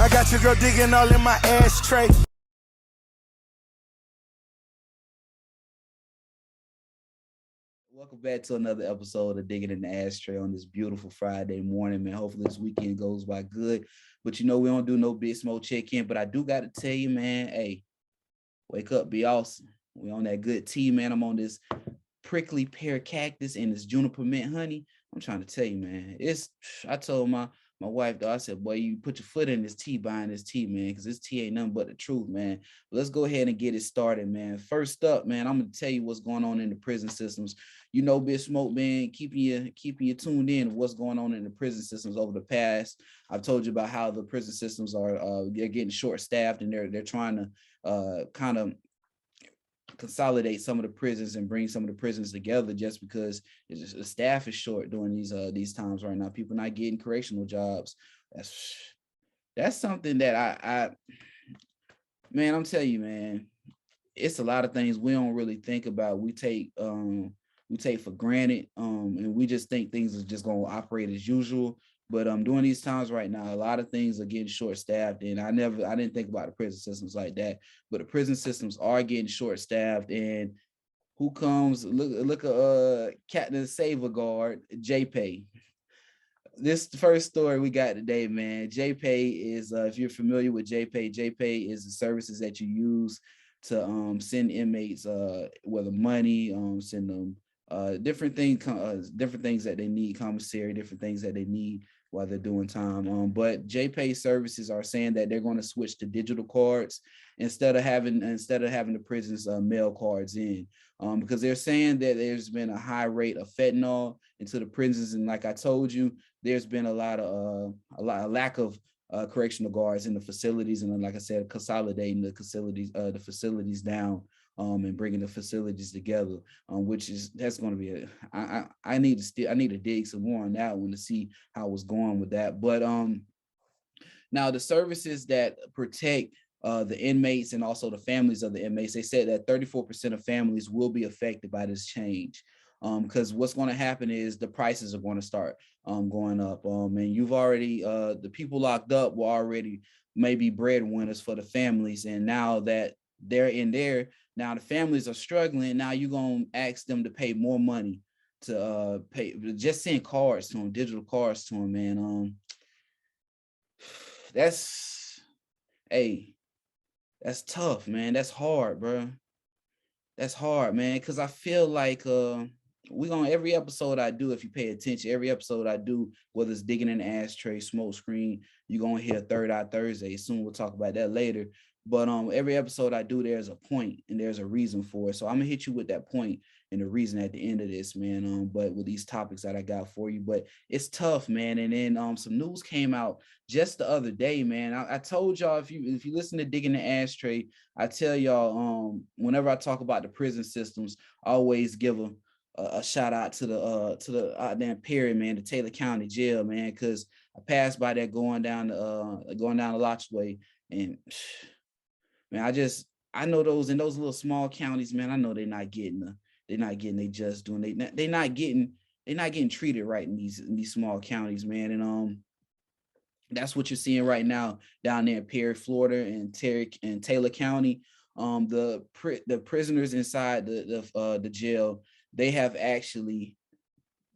I got your girl digging all in my ashtray. Welcome back to another episode of Digging in the Ashtray on this beautiful Friday morning, man. Hopefully this weekend goes by good. But you know, we don't do no big smoke check-in. But I do got to tell you, man, hey, wake up, be awesome. We on that good tea, man. I'm on this prickly pear cactus and this juniper mint honey. I'm trying to tell you, man. I told my wife, though, I said, boy, you put your foot in this tea, buying this tea, man, because this tea ain't nothing but the truth, man. But let's go ahead and get it started, man. First up, man, I'm gonna tell you what's going on in the prison systems. You know, Big Smoke, man, keeping you tuned in to what's going on in the prison systems over the past. I've told you about how the prison systems are they're getting short-staffed, and they're trying to kind of consolidate some of the prisons and bring some of the prisons together, just because the staff is short during these times right now. People not getting correctional jobs. That's something that I man, I'm telling you, man, it's a lot of things we don't really think about. We take for granted, and we just think things are just going to operate as usual. But during these times right now, a lot of things are getting short-staffed, and I didn't think about the prison systems like that. But the prison systems are getting short-staffed, and who comes? Look at Captain Saver Guard, JPay. This first story we got today, man. JPay is, if you're familiar with JPay is the services that you use to send inmates whether money, send them different things that they need, commissary, different things that they need while they're doing time. But JPay services are saying that they're going to switch to digital cards instead of having the prisons mail cards in, because they're saying that there's been a high rate of fentanyl into the prisons, and like I told you, there's been a lack of correctional guards in the facilities, and then, like I said, consolidating the facilities down, and bringing the facilities together, that's going to be I need to dig some more on that one to see how it's going with that. But now the services that protect the inmates and also the families of the inmates, they said that 34% of families will be affected by this change. Because what's going to happen is the prices are going to start going up. And you've already, the people locked up were already maybe breadwinners for the families. And now that they're in there, now the families are struggling. Now you're going to ask them to pay more money to pay, just send cards to them, digital cards to them, man. That's tough, man. That's hard, bro. That's hard, man. Because I feel like every episode I do, if you pay attention, every episode I do, whether it's Digging in the Ashtray, Smoke Screen, you're gonna hear Third Eye Thursday. Soon we'll talk about that later. But every episode I do, there's a point and there's a reason for it. So I'm gonna hit you with that point and the reason at the end of this, man. But with these topics that I got for you, but it's tough, man. And then some news came out just the other day, man. I told y'all, if you listen to Digging the Ashtray, I tell y'all, whenever I talk about the prison systems, I always give a shout out to the damn Perry, man, the Taylor County Jail, man, because I passed by there going down the Lotchway, and man, I know those in those little small counties, man. I know they're not getting they just doing they're not getting treated right in these small counties, man. And that's what you're seeing right now down there in Perry, Florida, and Taylor County. The prisoners inside the jail, they have actually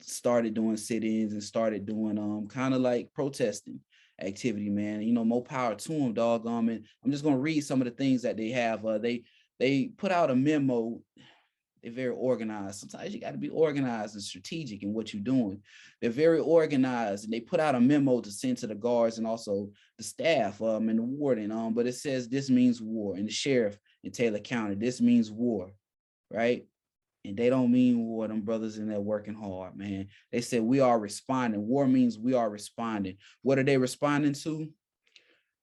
started doing sit-ins and started doing kind of like protesting activity, man. You know, more power to them, dog. And I'm just gonna read some of the things that they have. They put out a memo. They're very organized. Sometimes you got to be organized and strategic in what you're doing. They're very organized, and they put out a memo to send to the guards and also the staff and the warden. But it says this means war, and the sheriff in Taylor County, this means war, right? And they don't mean war. Them brothers in there working hard, man. They said we are responding. War means we are responding. What are they responding to?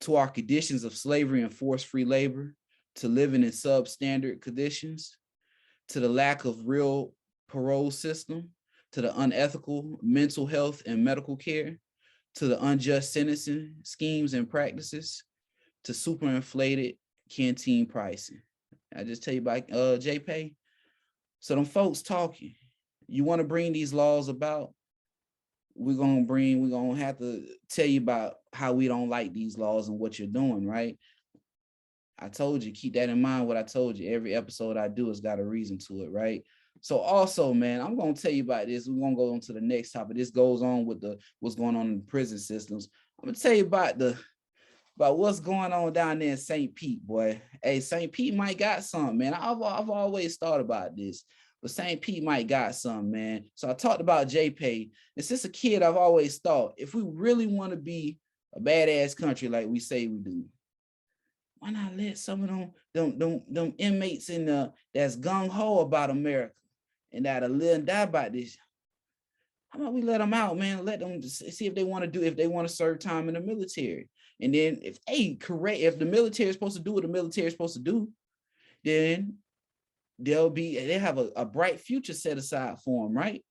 To our conditions of slavery and forced-free labor, to living in substandard conditions, to the lack of real parole system, to the unethical mental health and medical care, to the unjust sentencing schemes and practices, to superinflated canteen pricing. I just tell you about JPay. So them folks talking. You want to bring these laws about? we're gonna have to tell you about how we don't like these laws and what you're doing, right? I told you, keep that in mind. What I told you, every episode I do has got a reason to it, right? So also, man, I'm gonna tell you about this. We're gonna go on to the next topic. This goes on with what's going on in the prison systems. I'm gonna tell you about what's going on down there in St. Pete, boy. Hey, St. Pete might got something, man. I've always thought about this, but St. Pete might got something, man. So I talked about JPay. And since a kid, I've always thought if we really want to be a badass country like we say we do, why not let some of them inmates in the that's gung ho about America and that'll live and die by this? How about we let them out, man? Let them see if they want to do, if they want to serve time in the military. And then if if the military is supposed to do what the military is supposed to do, then they have a bright future set aside for them, right?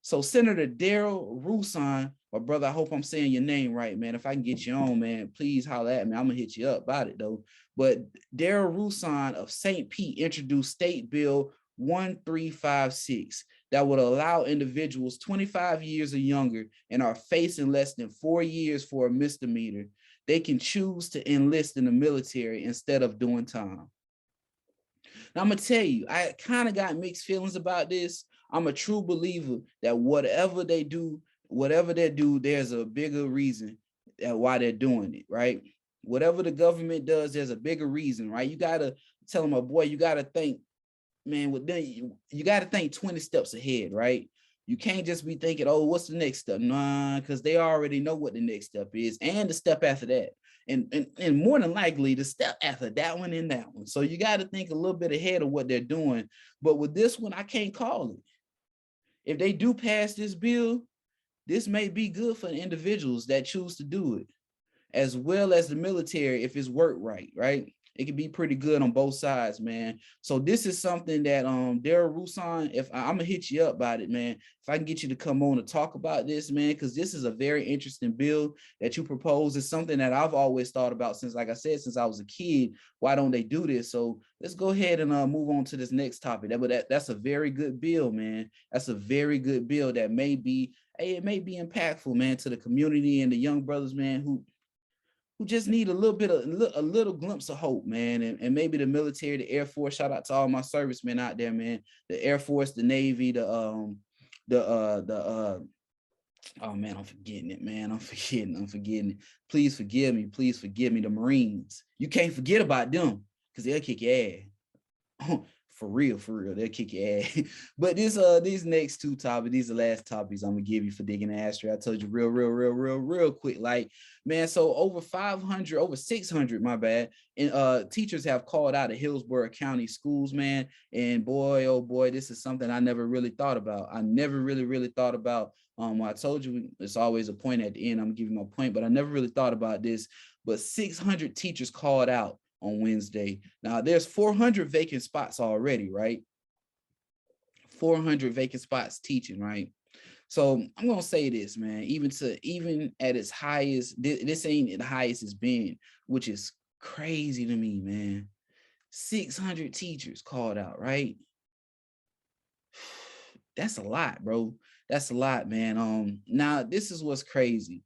So Senator Darryl Rouson, my brother, I hope I'm saying your name right, man. If I can get you on, man, please holler at me. I'm gonna hit you up about it though. But Darryl Rouson of St. Pete introduced State Bill 1356 that would allow individuals 25 years or younger and are facing less than 4 years for a misdemeanor. They can choose to enlist in the military instead of doing time. Now I'm gonna tell you, I kind of got mixed feelings about this. I'm a true believer that whatever they do, there's a bigger reason why they're doing it, right? Whatever the government does, there's a bigger reason, right? You gotta tell them, boy, you gotta think, man, with them, you gotta think 20 steps ahead, right? You can't just be thinking, oh, what's the next step? Nah, because they already know what the next step is and the step after that. And more than likely the step after that one and that one. So you got to think a little bit ahead of what they're doing. But with this one, I can't call it. If they do pass this bill, this may be good for the individuals that choose to do it, as well as the military if it's worked right, right? It can be pretty good on both sides, man. So this is something that Darryl Rouson, if I'm gonna hit you up about it, man. If I can get you to come on to talk about this, man, because this is a very interesting bill that you propose. It's something that I've always thought about since, like I said, since I was a kid. Why don't they do this? So let's go ahead and move on to this next topic. That's a very good bill, man. That's a very good bill that may be, hey, it may be impactful, man, to the community and the young brothers, man, who just need a little bit of a little glimpse of hope, man. And maybe the military, the Air Force. Shout out to all my servicemen out there, man. The Air Force, the Navy, oh man, I'm forgetting it, man. I'm forgetting it. Please forgive me. Please forgive me. The Marines. You can't forget about them because they'll kick your ass. For real, they'll kick your ass. But these next two topics, these are the last topics I'm gonna give you for Digging in the Ashtray. I told you real quick. Like, man, so over 600, my bad, and teachers have called out of Hillsborough County schools, man. And boy, oh boy, this is something I never really thought about. I never really thought about. I told you it's always a point at the end. I'm gonna give you my point, but I never really thought about this. But 600 teachers called out on Wednesday. Now there's 400 vacant spots already, right? 400 vacant spots teaching, right? So I'm gonna say this, man. Even at its highest, this ain't the highest it's been, which is crazy to me, man. 600 teachers called out, right? That's a lot, bro. That's a lot, man. Now this is what's crazy.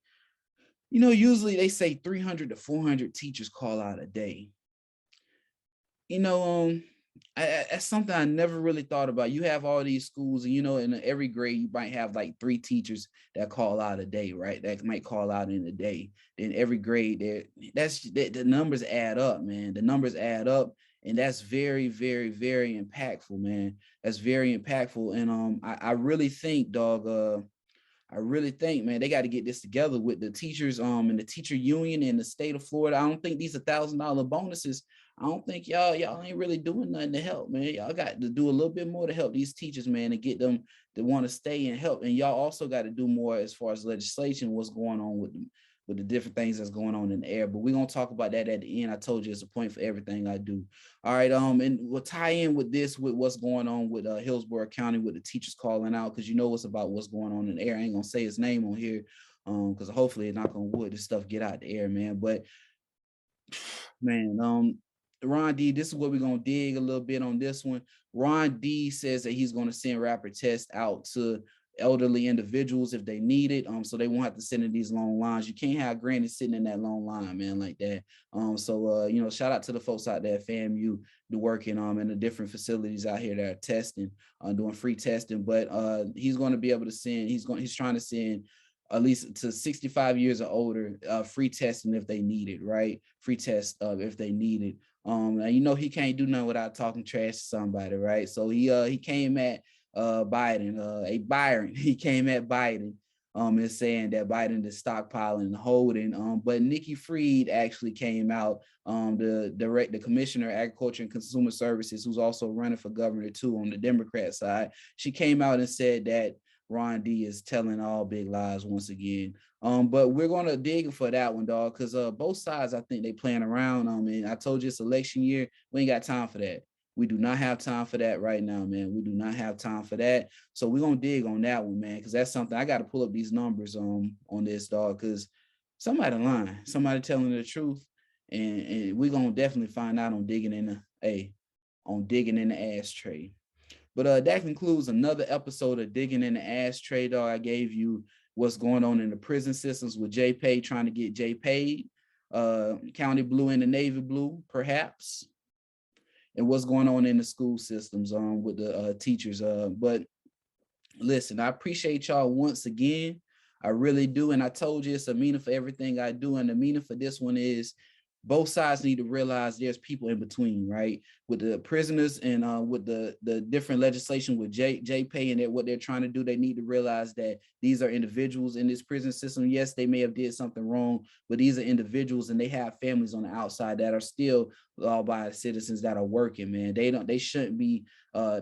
You know, usually they say 300 to 400 teachers call out a day. You know, that's something I never really thought about. You have all these schools, and you know, in every grade, you might have like 3 teachers that call out a day, right? That might call out in a day. Then every grade, the numbers add up, man. The numbers add up, and that's very impactful, man. That's very impactful, and I really think, dog. I really think, man, they got to get this together with the teachers, and the teacher union in the state of Florida. I don't think these $1,000 bonuses. I don't think y'all ain't really doing nothing to help, man. Y'all got to do a little bit more to help these teachers, man, and get them to want to stay and help. And y'all also got to do more as far as legislation, what's going on with them, with the different things that's going on in the air. But we're gonna talk about that at the end. I told you it's a point for everything I do. All right, and we'll tie in with this, with what's going on with Hillsborough County, with the teachers calling out, because you know what's about what's going on in the air. I ain't gonna say his name on here, because hopefully it's not gonna wood this stuff get out the air, man. But man, Ron D, this is what we're gonna dig a little bit on this one. Ron D says that he's gonna send rapid tests out to elderly individuals if they need it, so they won't have to sit in these long lines. You can't have granny sitting in that long line, man, like that. You know, shout out to the folks out there at FAMU working in the different facilities out here that are testing, doing free testing. But he's going to be able to send. He's trying to send at least to 65 years or older, free testing if they need it, right? Free test if they need it. And you know he can't do nothing without talking trash to somebody, right? So he came at Biden, Byron. He came at Biden and saying that Biden is stockpiling and holding. But Nikki Fried actually came out, the commissioner of Agriculture and Consumer Services, who's also running for governor too on the Democrat side. She came out and said that Ron D is telling all big lies once again. But we're gonna dig for that one, dog, because both sides, I think they playing around. And I told you it's election year. We ain't got time for that. We do not have time for that right now, man. We do not have time for that. So we're gonna dig on that one, man, because that's something I got to pull up these numbers on this, dog, because somebody lying, somebody telling the truth, and we're gonna definitely find out on digging in the ashtray. But that concludes another episode of Digging in the Ashtray, dog. I gave you what's going on in the prison systems with JPay trying to get JPAID, County Blue and the Navy Blue, perhaps, and what's going on in the school systems with the teachers. But listen, I appreciate y'all once again. I really do. And I told you it's a meaning for everything I do. And the meaning for this one is both sides need to realize there's people in between, right? With the prisoners and with the different legislation with JPay and what they're trying to do, they need to realize that these are individuals in this prison system. Yes, they may have did something wrong, but these are individuals and they have families on the outside that are still law-abiding citizens that are working, man. They shouldn't be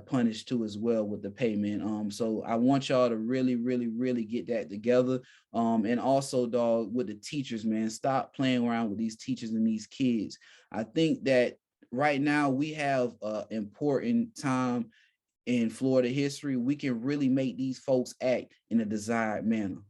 punished too as well with the payment. So I want y'all to really, really, really get that together. And also, dog, with the teachers, man, stop playing around with these teachers and these kids. I think that right now we have an important time in Florida history. We can really make these folks act in a desired manner.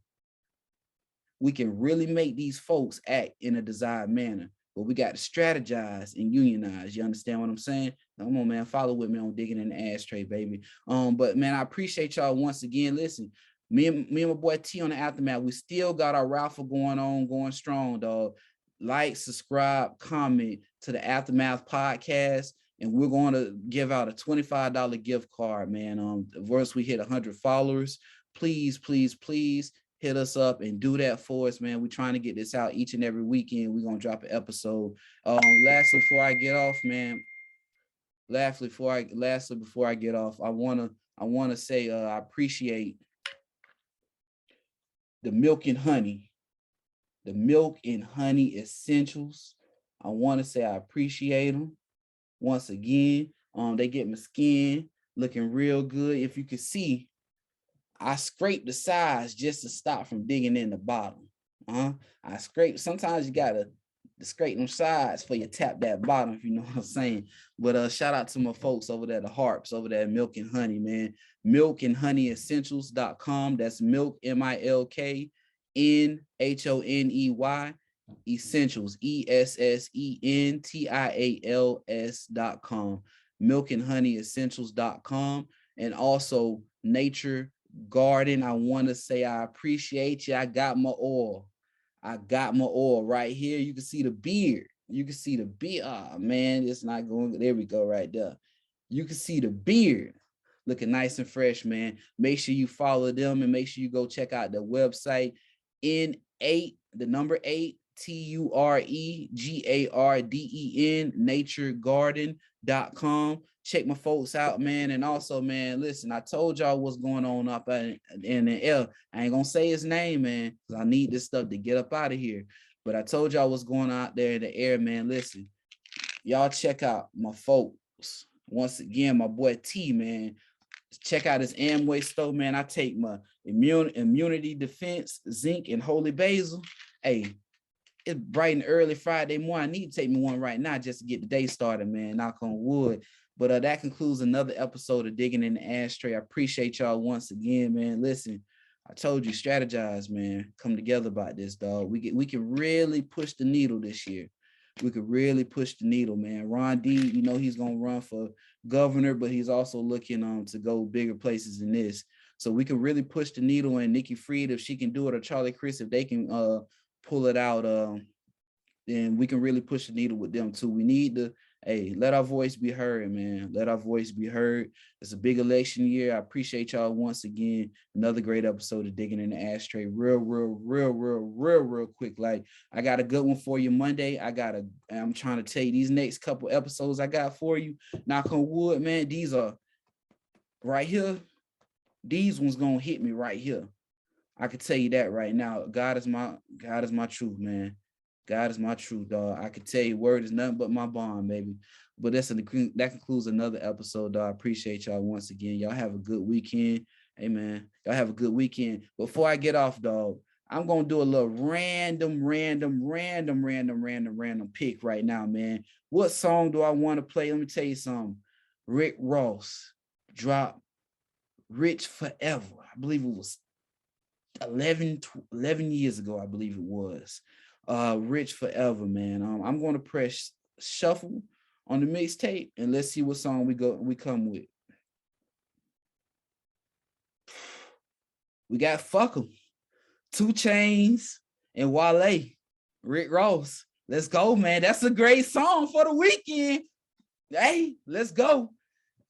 We can really make these folks act in a desired manner, but we got to strategize and unionize. You understand what I'm saying? Come on, man, follow with me on Digging in the Ashtray, baby. But man, I appreciate y'all once again. Listen, me and my boy T on the Aftermath, we still got our raffle going strong, dog. Like, subscribe, comment to the Aftermath podcast, and we're going to give out a $25 gift card, man. Once we hit 100 followers, please, please, please hit us up and do that for us, man. We're trying to get this out each and every weekend. We're gonna drop an episode. Lastly, before I get off, man. Lastly, before I get off, I wanna say I appreciate the milk and honey essentials. I want to say I appreciate them once again. They get my skin looking real good. If you can see, I scrape the sides just to stop from digging in the bottom. I scrape. Sometimes you gotta scrape them sides for you tap that bottom, if you know what I'm saying. But shout out to my folks over there, the Harps over there, Milk and Honey, man. milkandhoneyessentials.com. That's milk, MILK NHONEY essentials, ESSENTIALS.com, milkandhoneyessentials.com. And also Nature Garden. I want to say I appreciate you. I got my oil right here. You can see the beard. Oh man, it's not going. There we go, right there. You can see the beard looking nice and fresh, man. Make sure you follow them and make sure you go check out their website. N8, the number 8, TUREGARDEN, naturegarden.com. Check my folks out, man. And also, man, listen, I told y'all what's going on up in the air. I ain't gonna say his name, man, because I need this stuff to get up out of here. But I told y'all what's going on out there in the air, man. Listen, y'all check out my folks. Once again, my boy T, man. Check out his Amway store, man. I take my immunity defense, zinc, and holy basil. Hey, it's bright and early Friday morning. I need to take me one right now just to get the day started, man. Knock on wood. But that concludes another episode of Digging in the Ashtray. I appreciate y'all once again, man. Listen, I told you, strategize, man. Come together about this, dog. We can really push the needle this year. We could really push the needle, man. Ron D, you know he's gonna run for governor, but he's also looking to go bigger places than this. So we can really push the needle, and Nikki Fried, if she can do it, or Charlie Chris, if they can pull it out, then we can really push the needle with them too. We need to, hey, let our voice be heard, man. Let our voice be heard. It's a big election year. I appreciate y'all once again. Another great episode of Digging in the Ashtray. Real quick. Like, I got a good one for you Monday. I'm trying to tell you, these next couple episodes I got for you, knock on wood, man, these are right here. These ones gonna hit me right here. I can tell you that right now. God is my truth, man. God is my truth, dog. I can tell you, word is nothing but my bond, baby. But that concludes another episode, dog. I appreciate y'all once again. Y'all have a good weekend. Hey, man, y'all have a good weekend. Before I get off, dog, I'm going to do a little random pick right now, man. What song do I want to play? Let me tell you something. Rick Ross dropped Rich Forever. I believe it was 11 years ago, I believe it was. Rich Forever, man. I'm going to press shuffle on the mixtape, and let's see what song we come with. We got Fuck 'Em, 2 Chainz, and Wale. Rick Ross. Let's go, man. That's a great song for the weekend. Hey, let's go.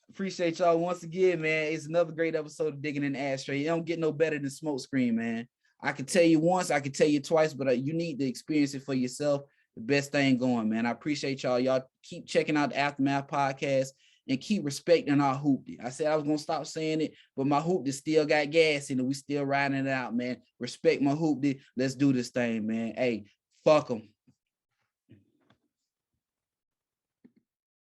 Appreciate y'all once again, man. It's another great episode of Digging in the Ashtray. You don't get no better than Smoke Screen, man. I can tell you once, I can tell you twice, but you need to experience it for yourself. The best thing going, man. I appreciate y'all. Y'all keep checking out the Aftermath podcast and keep respecting our hoopty. I said I was going to stop saying it, but my hoopty still got gas in it. We still riding it out, man. Respect my hoopty. Let's do this thing, man. Hey, fuck them.